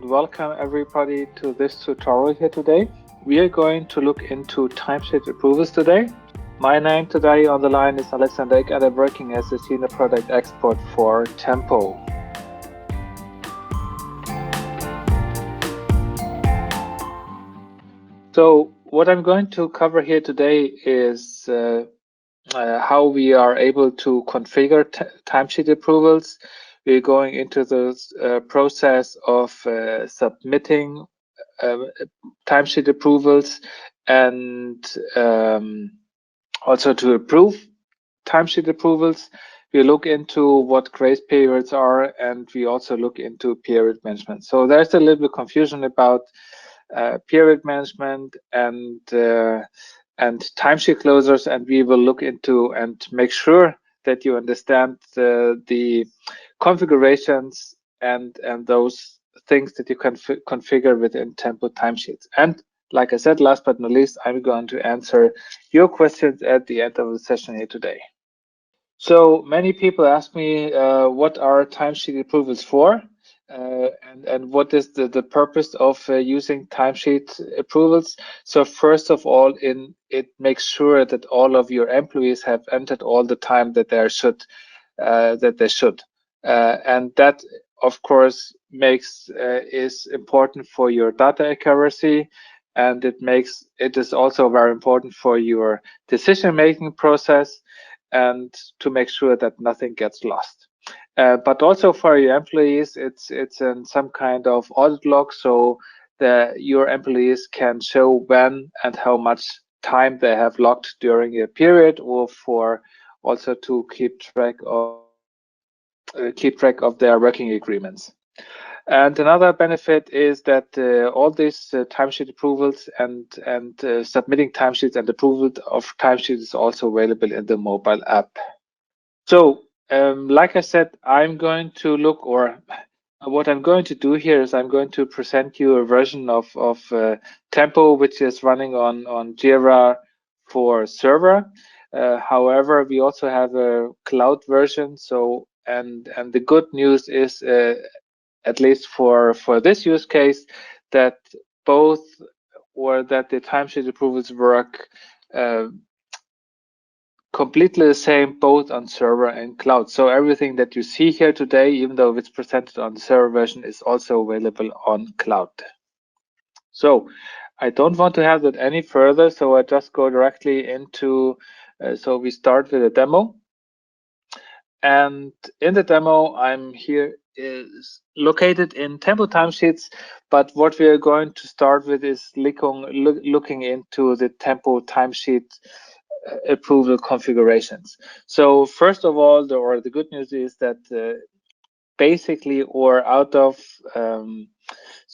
Welcome everybody to this tutorial here today. We are going to look into timesheet approvals today. My name today on the line is Alexander Eck, and I'm working as a senior product expert for Tempo. So what I'm going to cover here today is how we are able to configure timesheet approvals. We're going into the process of submitting timesheet approvals and also to approve timesheet approvals. We look into what grace periods are, and we also look into period management. So there's a little bit of confusion about period management and timesheet closers, and we will look into and make sure that you understand the configurations and those things that you can configure within Tempo Timesheets. And like I said, last but not least, I'm going to answer your questions at the end of the session here today. So many people ask me what are timesheet approvals for, and what is the purpose of using timesheet approvals. So first of all, it makes sure that all of your employees have entered all the time that they should, and that of course is important for your data accuracy, and it is also very important for your decision-making process, and to make sure that nothing gets lost. But also for your employees, it's in some kind of audit log, so your employees can show when and how much time they have logged during a period, or for also to keep track of their working agreements. And another benefit is that all these timesheet approvals and submitting timesheets and approval of timesheets is also available in the mobile app. So, like I said, what I'm going to do here is I'm going to present you a version of Tempo, which is running on Jira for server. However, we also have a cloud version. So, and the good news is, at least for this use case, that both or that the timesheet approvals work completely the same both on server and cloud. So everything that you see here today, even though it's presented on the server version, is also available on cloud. So I don't want to have that any further, so I just go directly into, so we start with a demo. And in the demo, I'm here is located in Tempo Timesheets, but what we are going to start with is looking into the Tempo Timesheet approval configurations. So first of all, the good news is that basically, or out of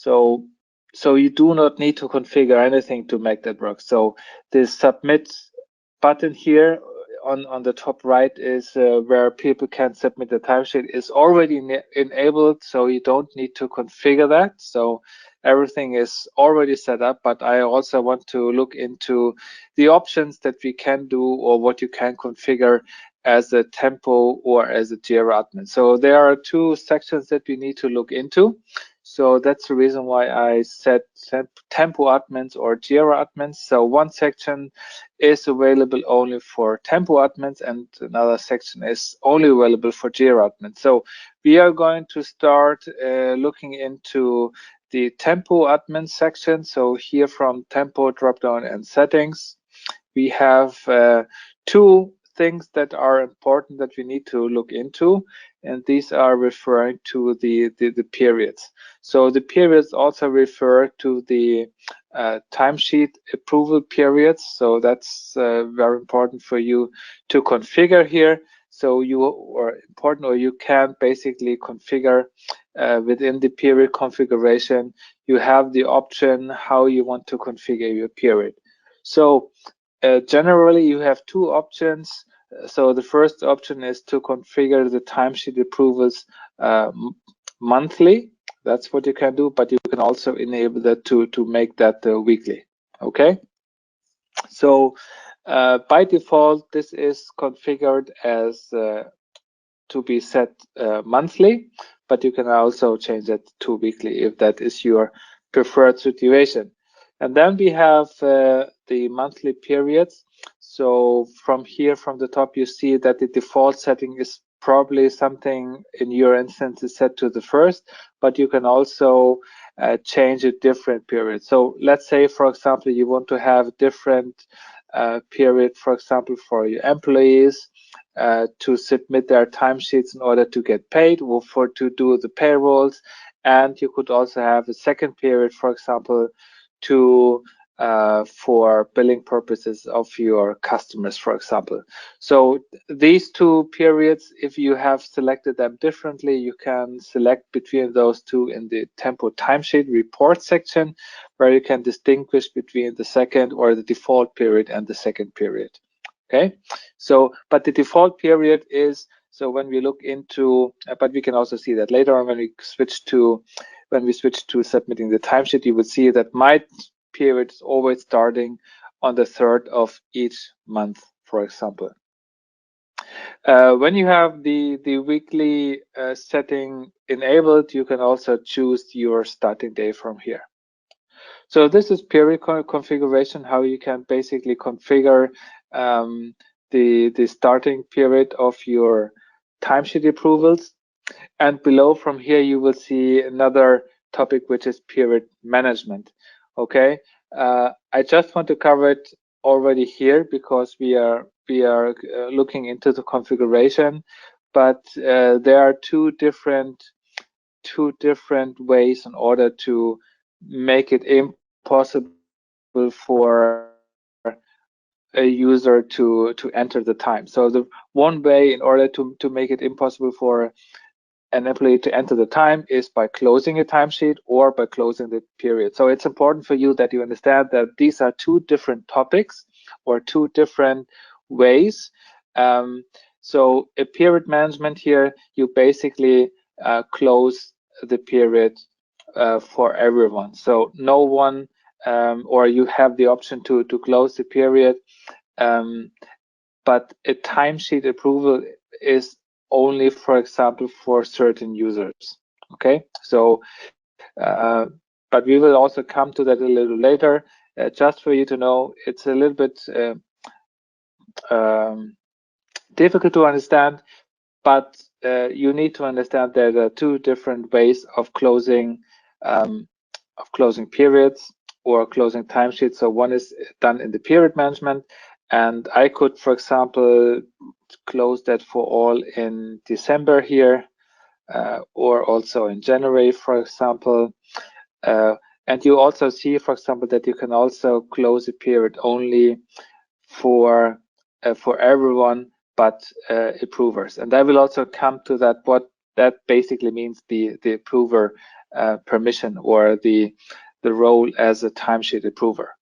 so you do not need to configure anything to make that work. So the submit button here on the top right is where people can submit the timesheet is already enabled, so you don't need to configure that. So everything is already set up, but I also want to look into the options that we can do or what you can configure as a Tempo or as a Jira admin. So there are two sections that we need to look into. So that's the reason why I said Tempo admins or Jira admins. So one section is available only for Tempo admins, and another section is only available for Jira admins. So we are going to start looking into the Tempo admin section. So here from Tempo dropdown and settings, we have two things that are important that we need to look into, and these are referring to the periods. So the periods also refer to the timesheet approval periods. So that's very important for you to configure here. So you can basically configure within the period configuration. You have the option how you want to configure your period. So generally, you have two options. So the first option is to configure the timesheet approvals monthly. That's what you can do, but you can also enable that to make that weekly. Okay. So by default, this is configured as to be set monthly. but you can also change that to weekly if that is your preferred situation. And then we have the monthly periods. So from here, from the top, you see that the default setting is probably something in your instance is set to the first, but you can also change a different period. So let's say, for example, you want to have different period, for example, for your employees to submit their timesheets in order to get paid or for to do the payrolls. And you could also have a second period, for example, to for billing purposes of your customers, for example. So these two periods, if you have selected them differently, you can select between those two in the Tempo Timesheet report section, where you can distinguish between the second or the default period and the second period. Okay, so but the default period is, so when we look into, but we can also see that later on when we switch to submitting the timesheet, you would see that my period is always starting on the third of each month, for example. When you have the weekly setting enabled, you can also choose your starting day from here. So this is period configuration, how you can basically configure the starting period of your timesheet approvals. And below from here, you will see another topic, which is period management. Okay, I just want to cover it already here because we are looking into the configuration, but there are two different ways in order to make it impossible for a user to enter the time. So the one way in order to make it impossible for an employee to enter the time is by closing a timesheet or by closing the period. So it's important for you that you understand that these are two different topics or two different ways. So a period management here, you basically close the period for everyone. So no one, or you have the option to close the period, but a timesheet approval is only, for example, for certain users. Okay, so but we will also come to that a little later. Just for you to know, it's a little bit difficult to understand, but you need to understand that there are two different ways of closing periods or closing timesheets. So one is done in the period management, and I could, for example, close that for all in December here, or also in January, for example. And you also see, for example, that you can also close a period only for everyone but approvers. And I will also come to that, what that basically means, the approver permission or the role as a timesheet approver.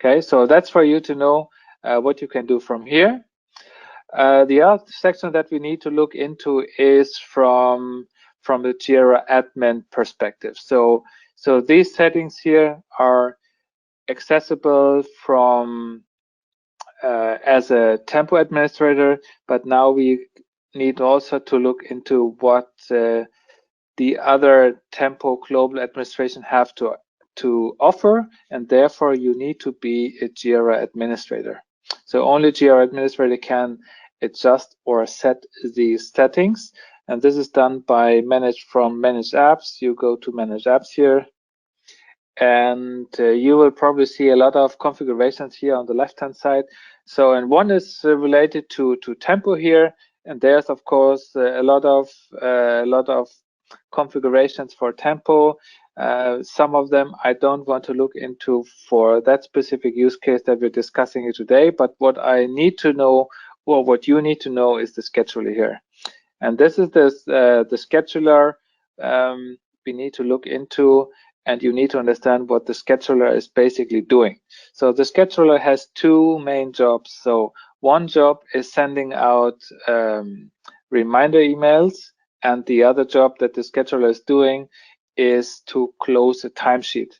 Okay, so that's for you to know what you can do from here. The other section that we need to look into is from the Jira admin perspective. So these settings here are accessible from as a Tempo administrator, but now we need also to look into what the other Tempo global administration have to offer, and therefore you need to be a Jira administrator. So only Jira administrator can adjust or set these settings, and this is done by manage apps. You go to manage apps here, and you will probably see a lot of configurations here on the left hand side. So, and one is related to Tempo here, and there's of course a lot of configurations for Tempo. Some of them I don't want to look into for that specific use case that we're discussing here today, but what I need to know, or what you need to know, is the scheduler here. And this is the scheduler we need to look into, and you need to understand what the scheduler is basically doing. So the scheduler has two main jobs. So one job is sending out reminder emails, and the other job that the scheduler is doing is to close a timesheet.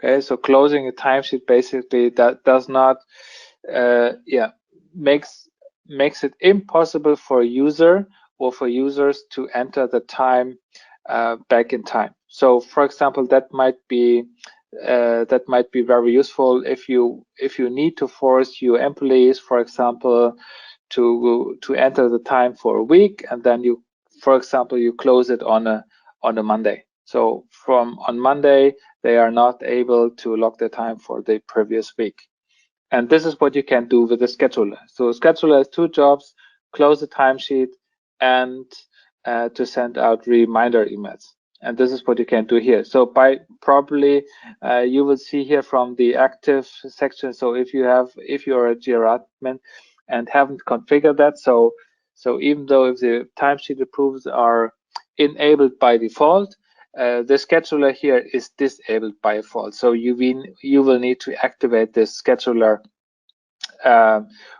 Okay, so closing a timesheet basically that does not, makes it impossible for a user or for users to enter the time back in time. So, for example, that might be very useful if you need to force your employees, for example, to enter the time for a week, and then you, for example, you close it on a Monday. So from on Monday, they are not able to log the time for the previous week. And this is what you can do with the scheduler. So scheduler has two jobs: close the timesheet and to send out reminder emails. And this is what you can do here. So by probably you will see here from the active section. So if you're a Jira admin and haven't configured that, so even though if the timesheet approvals are enabled by default, the scheduler here is disabled by default. So you will need to activate this scheduler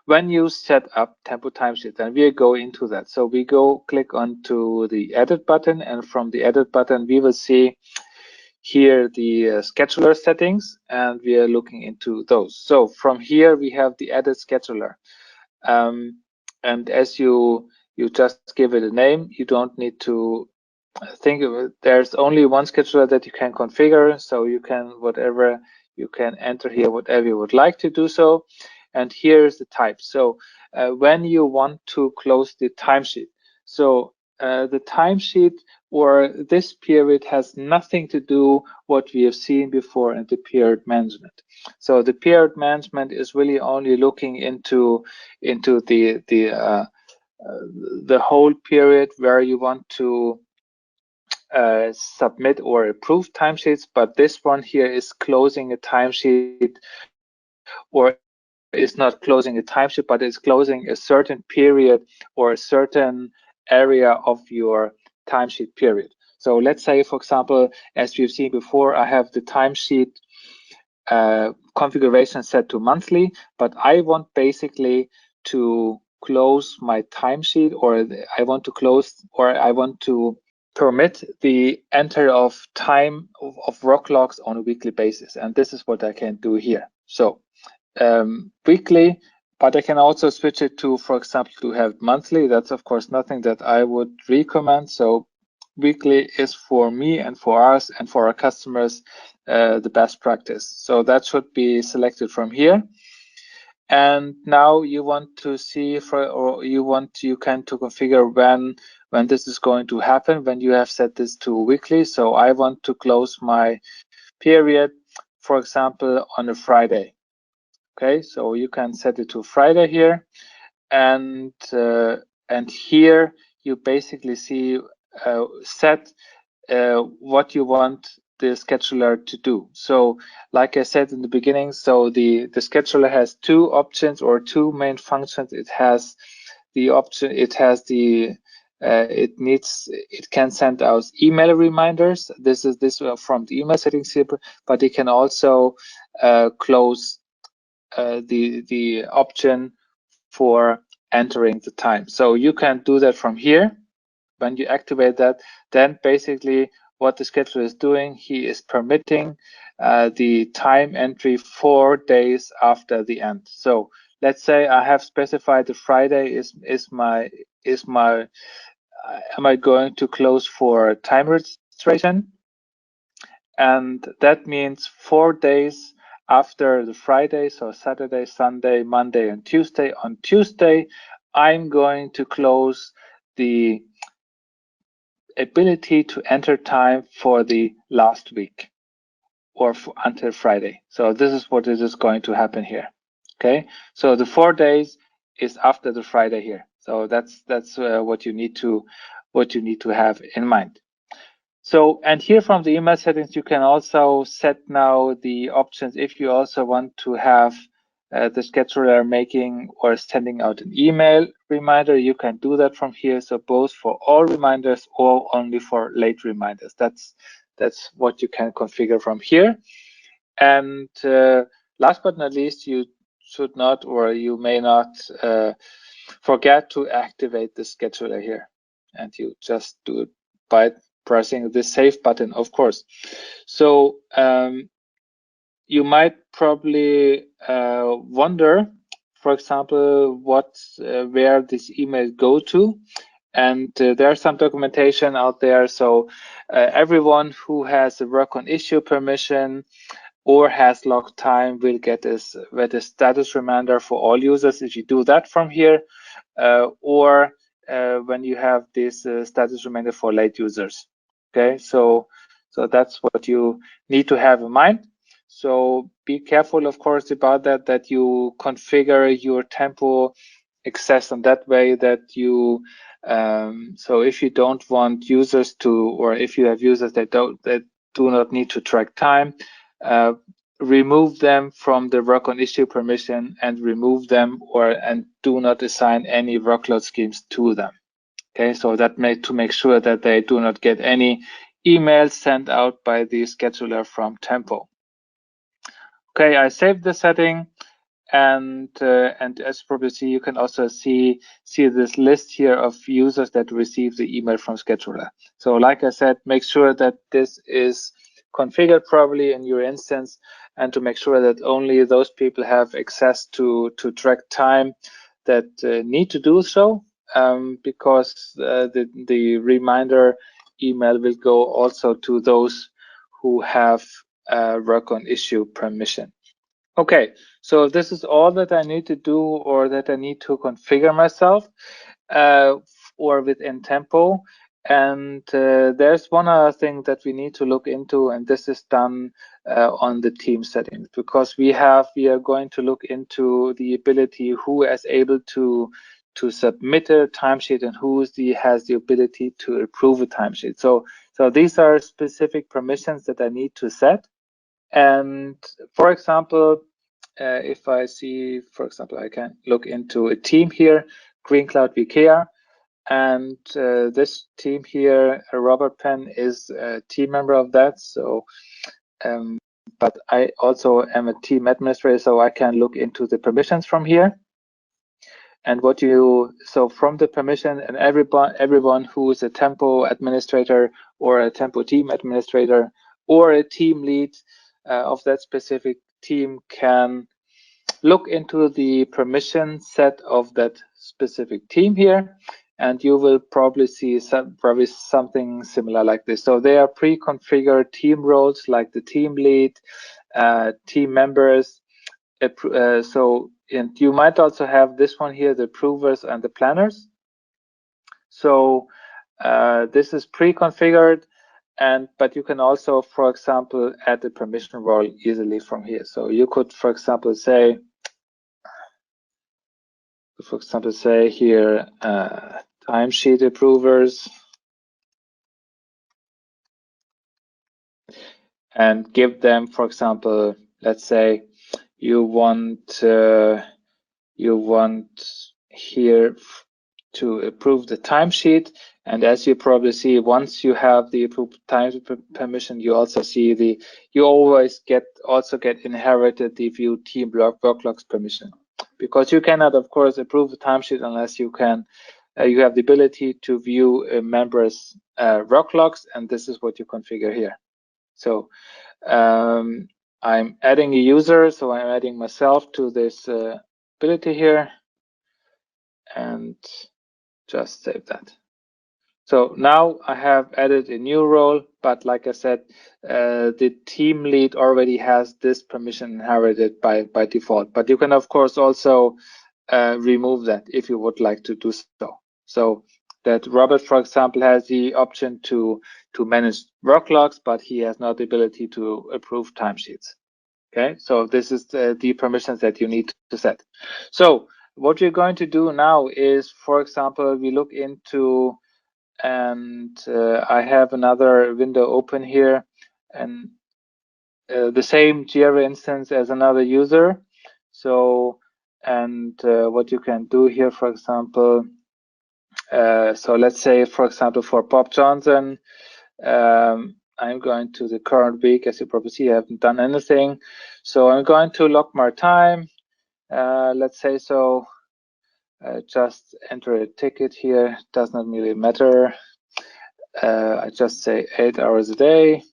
when you set up Tempo Timesheets, and we'll go into that. So we click onto the edit button, and from the edit button, we will see here the scheduler settings, and we are looking into those. So from here, we have the edit scheduler. And as you just give it a name, you don't need to think of it. There's only one scheduler that you can configure, so you can enter here whatever you would like to do so. And here's the type. So when you want to close the timesheet, so the timesheet or this period has nothing to do what we have seen before in the period management. So the period management is really only looking into the whole period where you want to submit or approve timesheets, but this one here is closing a timesheet, or is not closing a timesheet, but it's closing a certain period or a certain area of your timesheet period. So let's say, for example, as we've seen before, I have the timesheet configuration set to monthly, but I want basically to close my timesheet, or I want to permit the enter of time of rock logs on a weekly basis. And this is what I can do here. So weekly, but I can also switch it to, for example, to have monthly. That's of course nothing that I would recommend. So weekly is for me and for us and for our customers the best practice. So that should be selected from here. And now you want to see you can configure when this is going to happen, when you have set this to weekly. So I want to close my period, for example, on a Friday. Okay, so you can set it to Friday here, and here you basically see set what you want the scheduler to do. So like I said in the beginning, so the scheduler has two options or two main functions. It has the option, it can send out email reminders. This from the email settings here, but it can also close the option for entering the time. So you can do that from here. When you activate that, then basically what the scheduler is doing, he is permitting the time entry 4 days after the end. So let's say I have specified the Friday am I going to close for time registration? And that means 4 days after the Friday, so Saturday, Sunday, Monday, and Tuesday. On Tuesday, I'm going to close the ability to enter time for the last week or until Friday. So this is what is going to happen here. Okay, so the 4 days is after the Friday here. So that's what you need to have in mind. So, and here from the email settings, you can also set now the options if you also want to have the scheduler making or sending out an email reminder. You can do that from here. So both for all reminders or only for late reminders. That's what you can configure from here. And last but not least, you should not, or you may not forget to activate the scheduler here. And you just do it by pressing the save button, of course. So you might probably wonder, for example, where this email go to. And there's some documentation out there. So everyone who has a work on issue permission or has logged time will get this with a status reminder for all users if you do that from here, or when you have this status reminder for late users. Okay, so that's what you need to have in mind. So be careful, of course, about that you configure your Tempo access in that way that you so if you don't want users to, or if you have users that do not need to track time, uh, remove them from the work on issue permission and remove them and do not assign any workload schemes to them. Okay, so that to make sure that they do not get any emails sent out by the scheduler from Tempo. Okay, I saved the setting. And as you probably see, you can also see this list here of users that receive the email from scheduler. So like I said, make sure that this is configured properly in your instance, and to make sure that only those people have access to track time that need to do so, because the reminder email will go also to those who have work on issue permission. Okay, so this is all that I need to do, or that I need to configure myself, uh, or within Tempo. And there's one other thing that we need to look into, and this is done on the team settings, because we are going to look into the ability who is able to submit a timesheet and who has the ability to approve a timesheet. So these are specific permissions that I need to set. And for example, if I see, for example, I can look into a team here, Green Cloud VKR, and this team here, Robert Penn, is a team member of that. So, but I also am a team administrator, so I can look into the permissions from here. And so from the permission, and everyone who is a Tempo administrator or a Tempo team administrator or a team lead of that specific team can look into the permission set of that specific team here, and you will probably see something similar like this. So they are pre-configured team roles like the team lead, team members. And you might also have this one here, the approvers and the planners. So this is pre-configured, but you can also, for example, add the permission role easily from here. So you could, for example, say here, timesheet approvers, and give them, for example, let's say you want here to approve the timesheet. And as you probably see, once you have the approved time permission, you also see you always get inherited the view team work logs permission, because you cannot, of course, approve the timesheet unless you can you have the ability to view a member's work logs, and this is what you configure here. So I'm adding a user, so I'm adding myself to this ability here, and just save that. So now I have added a new role, but like I said, the team lead already has this permission inherited by default. But you can, of course, also remove that if you would like to do so. So that Robert, for example, has the option to manage work logs, but he has not the ability to approve timesheets. Okay, so this is the permissions that you need to set. So what we're going to do now is, for example, we look into, and I have another window open here, and the same Jira instance as another user. So, and what you can do here, for example, so let's say, for example, for Bob Johnson, I'm going to the current week. As you probably see, I haven't done anything. So I'm going to log my time. Let's say so. Just enter a ticket here. Does not really matter. I just say 8 hours a day.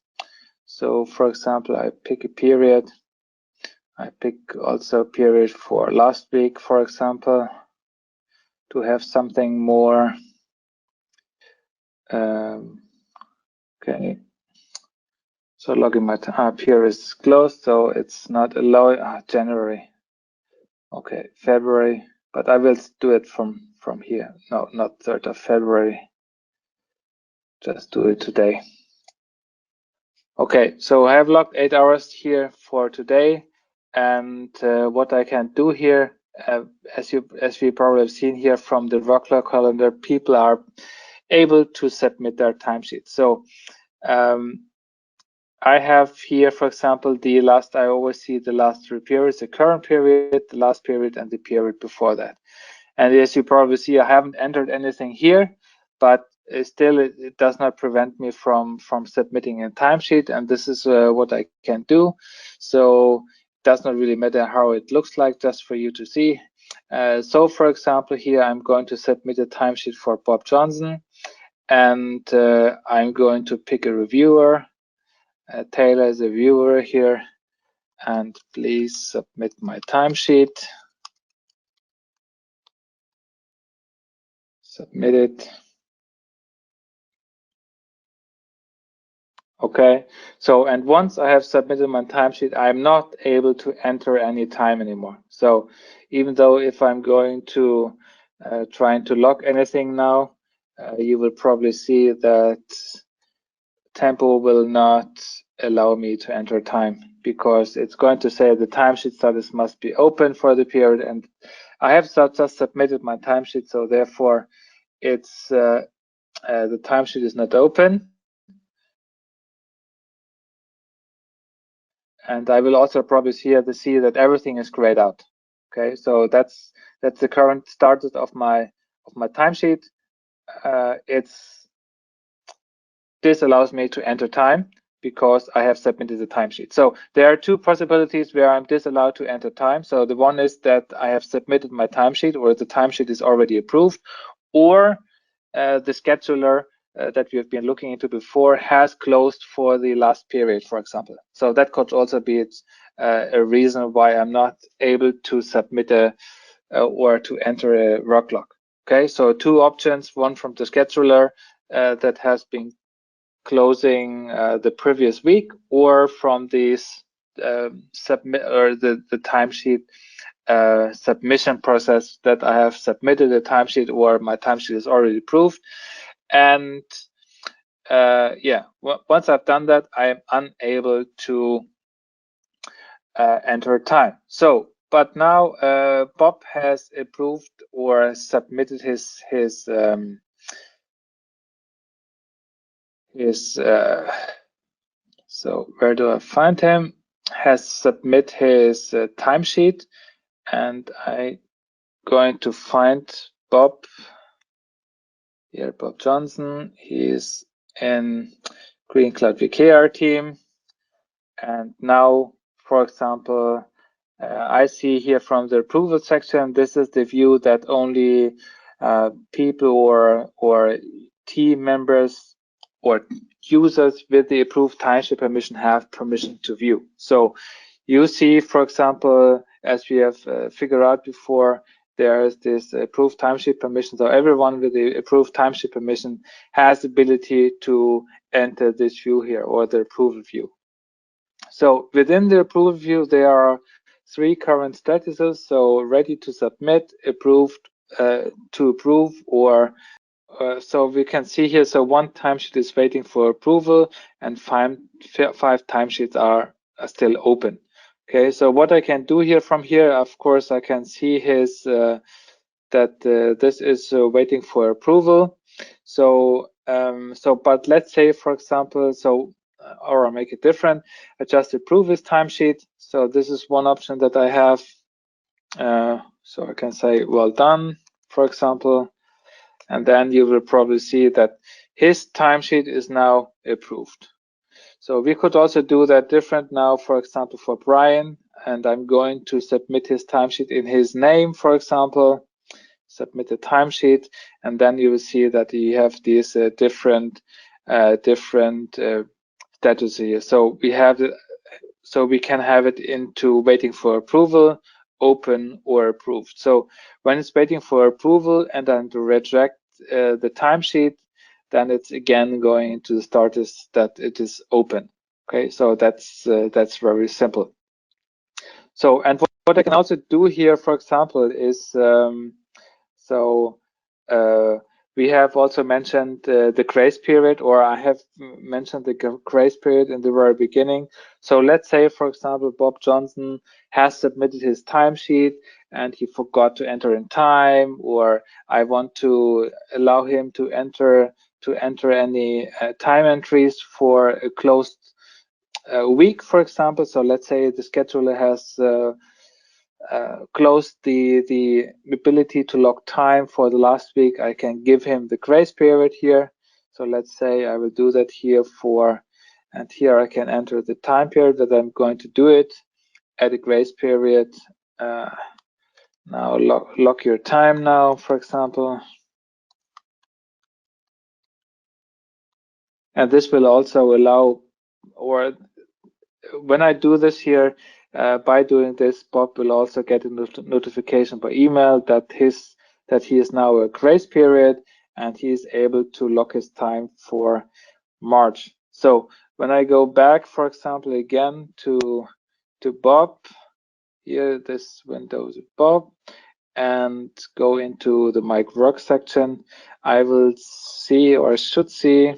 So for example, I pick a period. I pick also a period for last week, for example, to have something more Okay, so logging my up here is closed, so it's not allowed. January. Okay, February, but I will do it from here. No, not 3rd of February. Just do it today. Okay, so I have logged 8 hours here for today, and what I can do here, as we probably have seen here from the workload calendar, people are able to submit their timesheet. So I have here, for example, I always see the last 3 periods: the current period, the last period, and the period before that. And as you probably see, I haven't entered anything here, but still it does not prevent me from submitting a timesheet, and this is what I can do. So it does not really matter how it looks like, just for you to see. So for example, here I'm going to submit a timesheet for Bob Johnson, and I'm going to pick a reviewer. Taylor is a viewer here, and please submit my timesheet. Submit it. Okay, so and once I have submitted my timesheet, I'm not able to enter any time anymore. So even though if I'm going to trying to log anything now, you will probably see that Tempo will not allow me to enter time, because it's going to say the timesheet status must be open for the period, and I have just submitted my timesheet, so therefore it's the timesheet is not open. And I will also probably see that everything is grayed out. Okay, so that's the current status of my timesheet. This allows me to enter time because I have submitted the timesheet. So there are 2 possibilities where I'm disallowed to enter time. So the one is that I have submitted my timesheet, or the timesheet is already approved, or the scheduler that we have been looking into before has closed for the last period, for example. So that could also be a reason why I'm not able to submit or to enter a work log. Okay, so 2 options: one from the scheduler that has been closing the previous week, or from this submit or the timesheet submission process that I have submitted a timesheet, or my timesheet is already approved. And yeah, once I've done that, I am unable to enter time. So, but now Bob has approved or submitted his so where do I find him? Has submit his timesheet, and I'm going to find Bob here. Bob Johnson. He's in Green Cloud VKR team, and now, for example, I see here from the approval section, this is the view that only people or team members or users with the approved timesheet permission have permission to view. So you see, for example, as we have figured out before, there is this approved timesheet permission. So everyone with the approved timesheet permission has the ability to enter this view here, or the approval view. So within the approval view, there are 3 current statuses. So ready to submit, approved, to approve, or so we can see here. So 1 timesheet is waiting for approval, and 5 timesheets are still open. Okay, so what I can do here from here, of course, I can see his that this is waiting for approval. So but let's say, for example, or I'll make it different. I just approve his timesheet. So this is one option that I have. So I can say, well done, for example, and then you will probably see that his timesheet is now approved. So we could also do that different now, for example, for Brian, and I'm going to submit his timesheet in his name, for example. Submit a timesheet, and then you will see that you have these different status here. So we have so we can have it into waiting for approval, open, or approved. So when it's waiting for approval and then to reject the timesheet, then it's again going into the status that it is open. Okay, so that's very simple. So, and what I can also do here, for example, is we have also mentioned the grace period, or I have mentioned the grace period in the very beginning. So let's say, for example, Bob Johnson has submitted his timesheet and he forgot to enter in time, or I want to allow him to enter any time entries for a closed week, for example. So let's say the scheduler has closed the ability to log time for the last week. I can give him the grace period here. So let's say I will do that here and here I can enter the time period that I'm going to do it at a grace period. Now lock your time now, for example. And this will also allow, or when I do this here, by doing this, Bob will also get a notification by email that he is now a grace period and he is able to lock his time for March. So when I go back, for example, again to Bob, here this window is Bob, and go into the My Work section, I will see, or should see,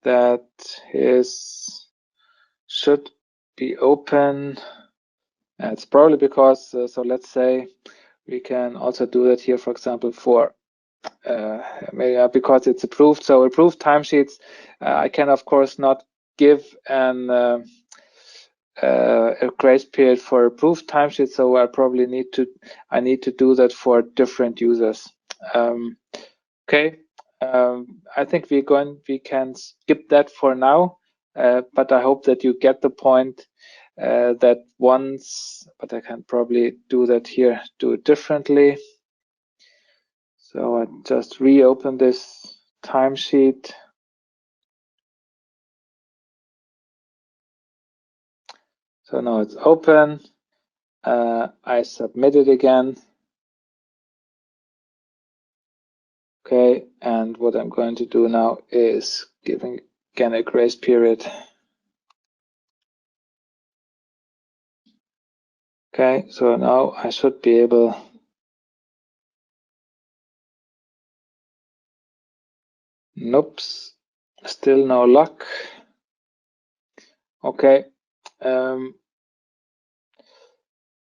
that his should be open. It's probably because, so let's say we can also do that here, for example, for because it's approved. So approved timesheets, I can of course not give a grace period for approved timesheets. So I probably need to do that for different users. Okay, I think we can skip that for now, but I hope that you get the point that once, but I can probably do that here, do it differently. So I just reopen this timesheet. So now it's open. I submit it again. Okay, and what I'm going to do now is giving again a grace period. Okay, so now I should be able. Nope, still no luck. Okay.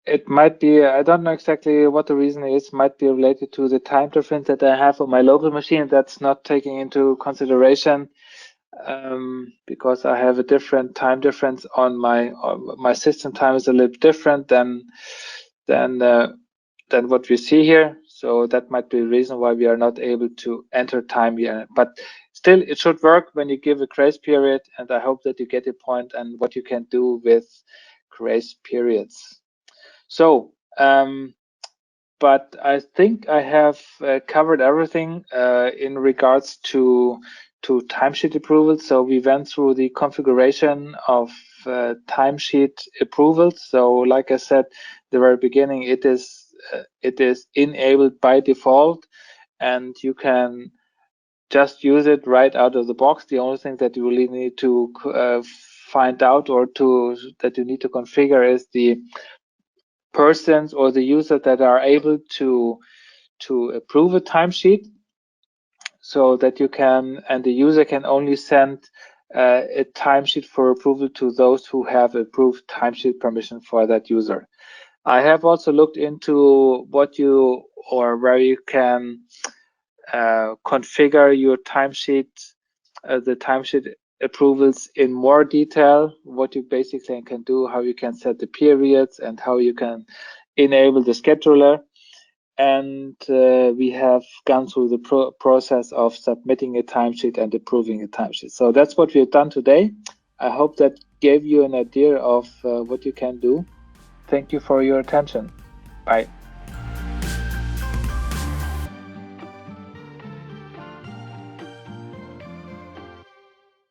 It might be, I don't know exactly what the reason is, might be related to the time difference that I have on my local machine. That's not taking into consideration because I have a different time difference on my system time is a little different than what we see here. So that might be the reason why we are not able to enter time here. But still, it should work when you give a grace period, and I hope that you get a point and what you can do with grace periods. So, but I think I have covered everything in regards to timesheet approval. So we went through the configuration of timesheet approvals. So like I said, the very beginning, it is enabled by default, and you can just use it right out of the box. The only thing that you really need to find out or that you need to configure is the persons or the user that are able to approve a timesheet, so that you can, and the user can only send a timesheet for approval to those who have approved timesheet permission for that user. I have also looked into where you can configure your timesheet, the timesheet approvals in more detail, what you basically can do, how you can set the periods, and how you can enable the scheduler. And we have gone through the process of submitting a timesheet and approving a timesheet. So that's what we've done today. I hope that gave you an idea of what you can do. Thank you for your attention. Bye.